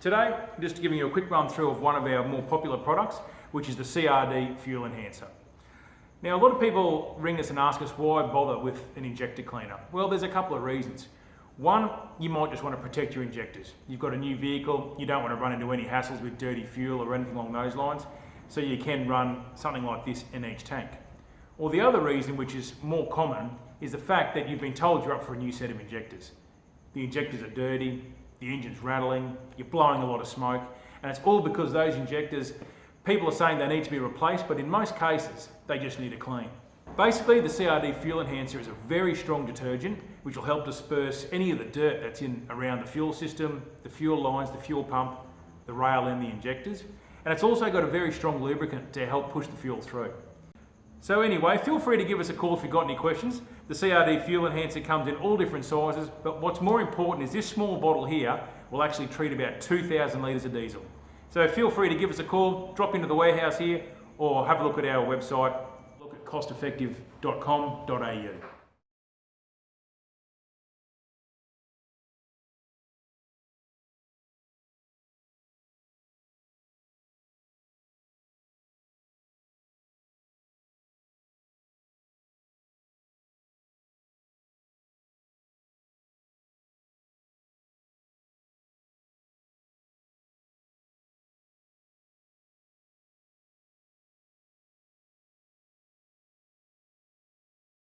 Today, I'm just giving you a quick run through of one of our more popular products, which is the CRD Fuel Enhancer. Now, a lot of people ring us and ask us why bother with an injector cleaner. Well, there's a couple of reasons. One, you might just want to protect your injectors. You've got a new vehicle, you don't want to run into any hassles with dirty fuel or anything along those lines, so you can run something like this in each tank. Or the other reason, which is more common, is the fact that you've been told you're up for a new set of injectors. The injectors are dirty, the engine's rattling, you're blowing a lot of smoke, and it's all because those injectors, people are saying they need to be replaced, but in most cases, they just need a clean. Basically, the CRD Fuel Enhancer is a very strong detergent, which will help disperse any of the dirt that's in around the fuel system, the fuel lines, the fuel pump, the rail and the injectors. And it's also got a very strong lubricant to help push the fuel through. So anyway, feel free to give us a call if you've got any questions. The CRD Fuel Enhancer comes in all different sizes, but what's more important is this small bottle here will actually treat about 2,000 litres of diesel. So feel free to give us a call, drop into the warehouse here, or have a look at our website, look at costeffective.com.au.